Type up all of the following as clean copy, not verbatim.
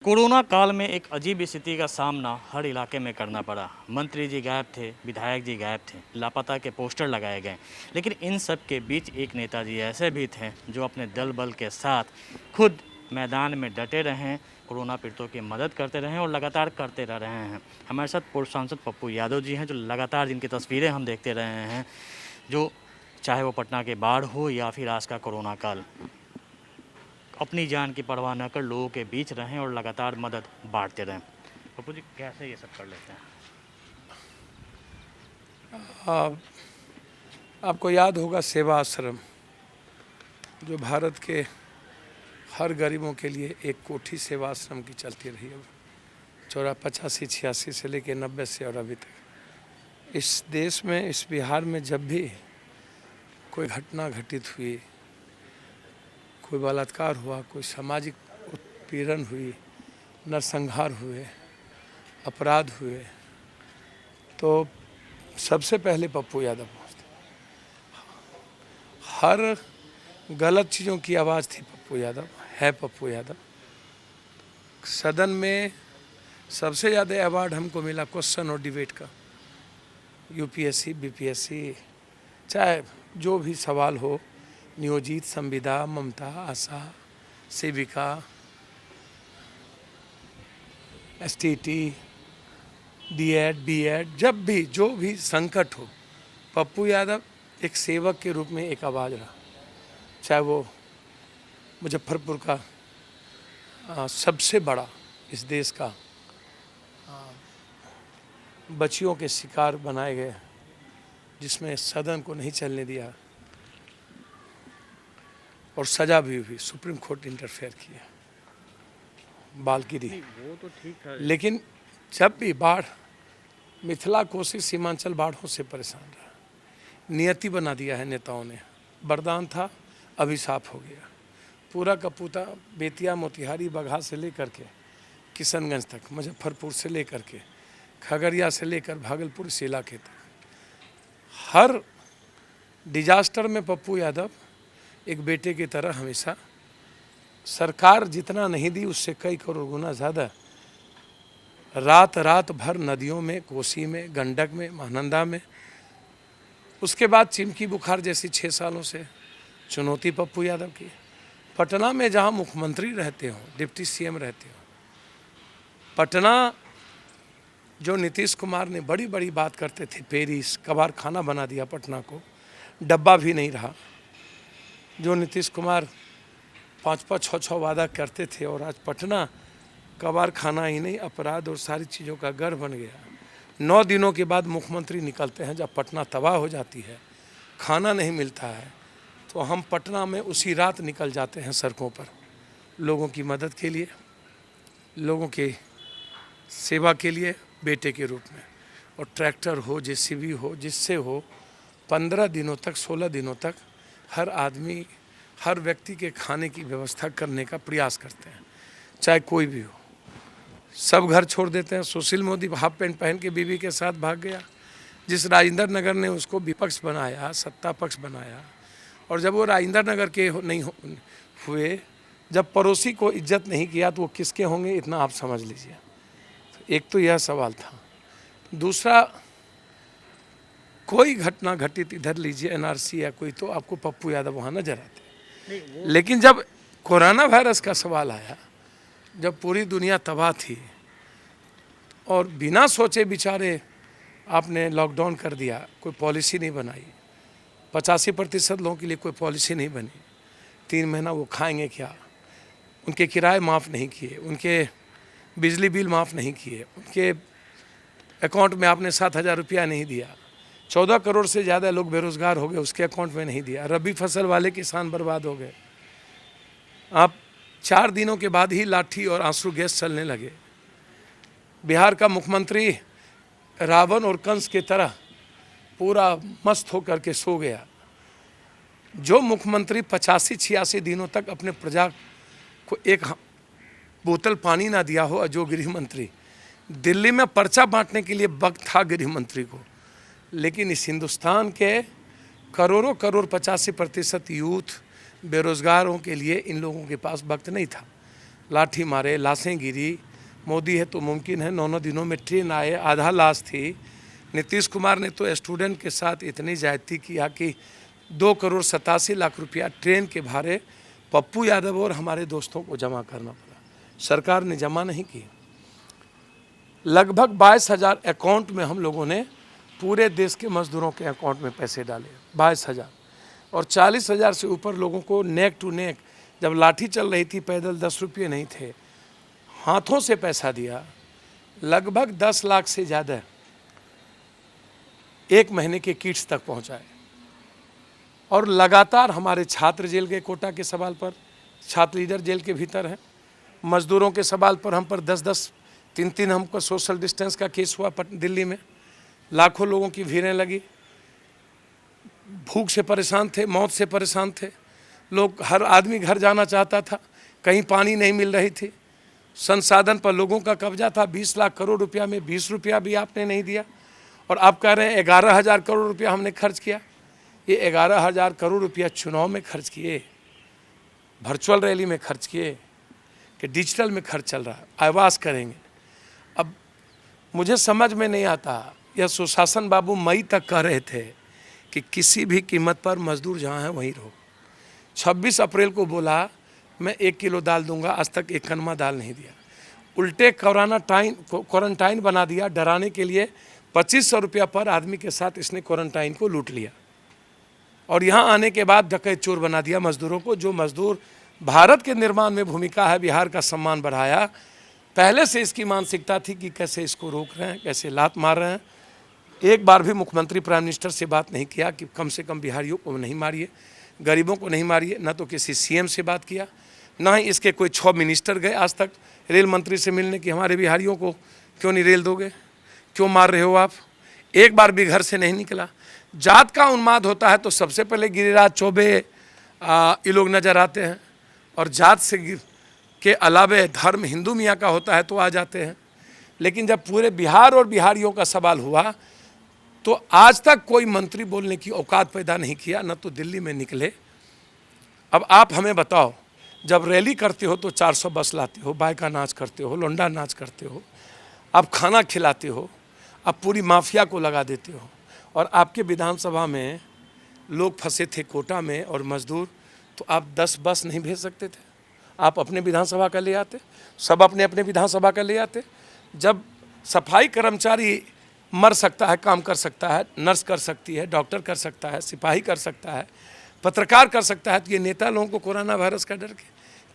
Corona काल में एक अजीब स्थिति का सामना हर इलाके में करना पड़ा। मंत्री जी गायब थे, विधायक जी गायब थे, लापता के पोस्टर लगाए गए। लेकिन इन सब के बीच एक नेताजी ऐसे भी थे जो अपने दल बल के साथ खुद मैदान में डटे रहें, कोरोना पीड़ितों की मदद करते रहें और लगातार करते रह रहे हैं। हमारे साथ पूर्व सांसद पप्पू यादव जी हैं, जो लगातार जिनकी तस्वीरें हम देखते रहे हैं, जो चाहे वो पटना के बाढ़ हो या फिर आज का कोरोना काल, अपनी जान की परवाह न कर लोगों के बीच रहें और लगातार मदद बांटते रहें। पप्पू जी कैसे ये सब कर लेते हैं? आपको याद होगा सेवा आश्रम, जो भारत के हर गरीबों के लिए एक कोठी सेवा आश्रम की चलती रही है। 85-86 से लेकर 90 से और अभी तक इस देश में, इस बिहार में जब भी कोई घटना घटित हुई, कोई बलात्कार हुआ, कोई सामाजिक उत्पीड़न हुई, नरसंहार हुए, अपराध हुए, तो सबसे पहले पप्पू यादव पहुँचते। हर गलत चीज़ों की आवाज़ थी पप्पू यादव, है पप्पू यादव। सदन में सबसे ज़्यादा अवार्ड हमको मिला क्वेश्चन और डिबेट का। यूपीएससी, बीपीएससी, चाहे जो भी सवाल हो, नियोजित, संविदा, ममता, आशा, सेविका, एसटीटी, डीएड, बीएड, जब भी जो भी संकट हो, पप्पू यादव एक सेवक के रूप में एक आवाज़ रहा। चाहे वो मुजफ्फरपुर का सबसे बड़ा, इस देश का बच्चियों के शिकार बनाए गए, जिसमें सदन को नहीं चलने दिया और सजा भी हुई, सुप्रीम कोर्ट इंटरफेयर किया, बालगिरी। वो तो ठीक है, लेकिन जब भी बाढ़, मिथिला कोसी सीमांचल बाढ़ों से परेशान रहा। नियति बना दिया है नेताओं ने। वरदान था, अभिशाप हो गया। पूरा का पूरा बेतिया, मोतिहारी, बगहा से लेकर के किशनगंज तक, मुजफ्फरपुर से लेकर के खगड़िया से लेकर भागलपुर इस इलाके तक, हर डिजास्टर में पप्पू यादव एक बेटे की तरह हमेशा, सरकार जितना नहीं दी उससे कई करोड़ गुना ज़्यादा, रात भर नदियों में, कोसी में, गंडक में, महानंदा में। उसके बाद चिमकी बुखार जैसी 6 सालों से चुनौती पप्पू यादव की। पटना में जहां मुख्यमंत्री रहते हो, डिप्टी सीएम रहते हो, पटना जो नीतीश कुमार ने बड़ी बड़ी बात करते थे, पेरिस कबाड़ खाना बना दिया पटना को, डब्बा भी नहीं रहा। जो नीतीश कुमार 5-5, 6-6 वादा करते थे, और आज पटना कबाड़ खाना ही नहीं, अपराध और सारी चीज़ों का गढ़ बन गया। 9 दिनों के बाद मुख्यमंत्री निकलते हैं, जब पटना तबाह हो जाती है, खाना नहीं मिलता है, तो हम पटना में उसी रात निकल जाते हैं सड़कों पर, लोगों की मदद के लिए, लोगों की सेवा के लिए, बेटे के रूप में। और ट्रैक्टर हो, जेसीबी हो, जिससे हो, 15 दिनों तक, 16 दिनों तक हर आदमी, हर व्यक्ति के खाने की व्यवस्था करने का प्रयास करते हैं, चाहे कोई भी हो। सब घर छोड़ देते हैं। सुशील मोदी हाफ पैंट पहन के बीवी के साथ भाग गया। जिस राजेंद्र नगर ने उसको विपक्ष बनाया, सत्ता पक्ष बनाया, और जब वो राजेंद्र नगर के नहीं हुए, जब पड़ोसी को इज्जत नहीं किया, तो वो किसके होंगे, इतना आप समझ लीजिए। तो एक तो यह सवाल था। दूसरा, कोई घटना घटित इधर लीजिए, एनआरसी या कोई, तो आपको पप्पू यादव वहाँ नजर आते। लेकिन जब कोरोना वायरस का सवाल आया, जब पूरी दुनिया तबाह थी और बिना सोचे विचारे आपने लॉकडाउन कर दिया, कोई पॉलिसी नहीं बनाई, 85% लोगों के लिए कोई पॉलिसी नहीं बनी। 3 महीना वो खाएंगे क्या, उनके किराए माफ़ नहीं किए, उनके बिजली बिल माफ़ नहीं किए, उनके अकाउंट में आपने 7,000 रुपया नहीं दिया। 14 करोड़ से ज़्यादा लोग बेरोजगार हो गए, उसके अकाउंट में नहीं दिया। रबी फसल वाले किसान बर्बाद हो गए। आप 4 दिनों के बाद ही लाठी और आंसू गैस चलने लगे। बिहार का मुख्यमंत्री रावण और कंस की तरह पूरा मस्त होकर के सो गया। जो मुख्यमंत्री 85-86 दिनों तक अपने प्रजा को एक बोतल पानी ना दिया हो, और जो गृह मंत्री, दिल्ली में पर्चा बांटने के लिए वक्त था गृह मंत्री को, लेकिन इस हिंदुस्तान के करोड़ों करोड़ 85% यूथ बेरोज़गारों के लिए इन लोगों के पास वक्त नहीं था। लाठी मारे, लाशें गिरी। मोदी है तो मुमकिन है 9 दिनों में ट्रेन आए, आधा लाश थी। नीतीश कुमार ने तो स्टूडेंट के साथ इतनी ज्यादती किया कि 2,87,00,000 रुपया ट्रेन के भाड़े पप्पू यादव और हमारे दोस्तों को जमा करना पड़ा। सरकार ने जमा नहीं की। लगभग 22,000 अकाउंट में हम लोगों ने पूरे देश के मजदूरों के अकाउंट में पैसे डाले, 22,000, और 40,000 से ऊपर लोगों को नेक टू नेक, जब लाठी चल रही थी पैदल 10 रुपये नहीं थे, हाथों से पैसा दिया। लगभग 10 लाख से ज़्यादा एक महीने के किट्स तक पहुंचाए। और लगातार हमारे छात्र जेल के कोटा के सवाल पर, छात्र लीडर जेल के भीतर हैं। मजदूरों के सवाल पर हम पर 10-10, 3-3 हमको सोशल डिस्टेंस का केस हुआ दिल्ली में। लाखों लोगों की भीड़ें लगी। भूख से परेशान थे, मौत से परेशान थे लोग। हर आदमी घर जाना चाहता था, कहीं पानी नहीं मिल रही थी। संसाधन पर लोगों का कब्जा था। 20 लाख करोड़ रुपया में 20 रुपया भी आपने नहीं दिया। और आप कह रहे हैं 11,000 करोड़ रुपया हमने खर्च किया। ये 11,000 करोड़ रुपया चुनाव में खर्च किए, वर्चुअल रैली में खर्च किए, कि डिजिटल में खर्च चल रहा है, आवास करेंगे। अब मुझे समझ में नहीं आता, यह सुशासन बाबू मई तक कह रहे थे कि किसी भी कीमत पर मजदूर जहाँ है वहीं रहो। 26 अप्रैल को बोला मैं 1 किलो दाल दूंगा, आज तक 1 कनमा दाल नहीं दिया। उल्टे क्वारंटाइन बना दिया डराने के लिए। 2,500 रुपया पर आदमी के साथ इसने क्वारंटाइन को लूट लिया। और यहाँ आने के बाद डकैत चोर बना दिया मजदूरों को। जो मजदूर भारत के निर्माण में भूमिका है, बिहार का सम्मान बढ़ाया। पहले से इसकी मानसिकता थी कि कैसे इसको रोक रहे हैं, कैसे लात मार रहे हैं। एक बार भी मुख्यमंत्री प्राइम मिनिस्टर से बात नहीं किया कि कम से कम बिहारियों को नहीं मारिए, गरीबों को नहीं मारिए। न तो किसी सीएम से बात किया, ना ही इसके कोई 6 मिनिस्टर गए आज तक रेल मंत्री से मिलने कि हमारे बिहारियों को क्यों नहीं रेल दोगे, क्यों मार रहे हो आप। एक बार भी घर से नहीं निकला। जात का उन्माद होता है तो सबसे पहले गिरिराज चौबे ये लोग नजर आते हैं, और जात से के अलावे धर्म हिंदू मियाँ का होता है तो आ जाते हैं। लेकिन जब पूरे बिहार और बिहारियों का सवाल हुआ तो आज तक कोई मंत्री बोलने की औकात पैदा नहीं किया, न तो दिल्ली में निकले। अब आप हमें बताओ, जब रैली करते हो तो 400 बस लाते हो, बाइका नाच करते हो, लोंडा नाच करते हो, आप खाना खिलाते हो, आप पूरी माफिया को लगा देते हो। और आपके विधानसभा में लोग फंसे थे कोटा में और मजदूर, तो आप 10 बस नहीं भेज सकते थे? आप अपने विधानसभा का ले आते, सब अपने अपने विधानसभा का ले आते। जब सफाई कर्मचारी मर सकता है, काम कर सकता है, नर्स कर सकती है, डॉक्टर कर सकता है, सिपाही कर सकता है, पत्रकार कर सकता है, तो ये नेता लोगों को कोरोना वायरस का डर के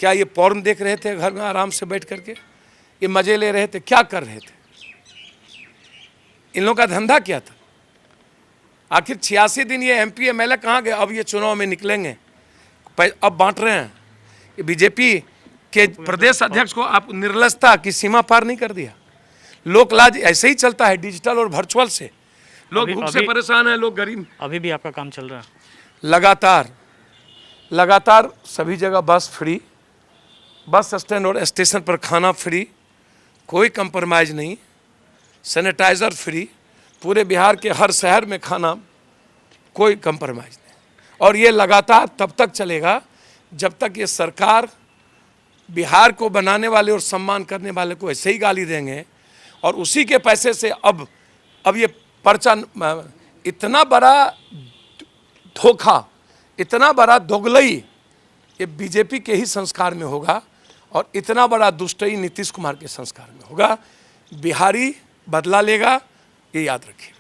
क्या ये पॉर्न देख रहे थे घर में आराम से बैठ करके, ये मजे ले रहे थे, क्या कर रहे थे? इन लोगों का धंधा क्या था? आखिर 86 दिन ये MP MLA कहाँ गए? अब ये चुनाव में निकलेंगे, अब बांट रहे हैं। ये बीजेपी के प्रदेश अध्यक्ष को आप निर्लजता की सीमा पार नहीं कर दिया। लोकलाज ऐसे ही चलता है, डिजिटल और वर्चुअल से। लोग भूख से परेशान हैं, लोग गरीब। अभी भी आपका काम चल रहा है? लगातार सभी जगह बस फ्री, बस स्टैंड और स्टेशन पर खाना फ्री, कोई कंप्रोमाइज नहीं, सैनिटाइज़र फ्री, पूरे बिहार के हर शहर में खाना, कोई कंप्रोमाइज नहीं। और ये लगातार तब तक चलेगा जब तक ये सरकार बिहार को बनाने वाले और सम्मान करने वाले को ऐसे ही गाली देंगे। और उसी के पैसे से अब ये पर्चा, इतना बड़ा धोखा, इतना बड़ा दोगलई ये बीजेपी के ही संस्कार में होगा, और इतना बड़ा दुष्टई नीतीश कुमार के संस्कार में होगा। बिहारी बदला लेगा, ये याद रखिएगा।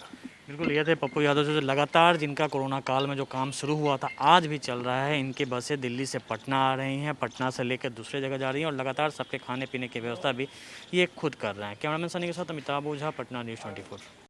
बिल्कुल, ये थे पप्पू यादव जो लगातार जिनका कोरोना काल में जो काम शुरू हुआ था आज भी चल रहा है। इनकी बसें दिल्ली से पटना आ रही हैं, पटना से लेकर दूसरे जगह जा रही हैं, और लगातार सबके खाने पीने की व्यवस्था भी ये खुद कर रहे हैं। कैमरामैन सनी के साथ अमिताभ ओझा, पटना न्यूज़ 24।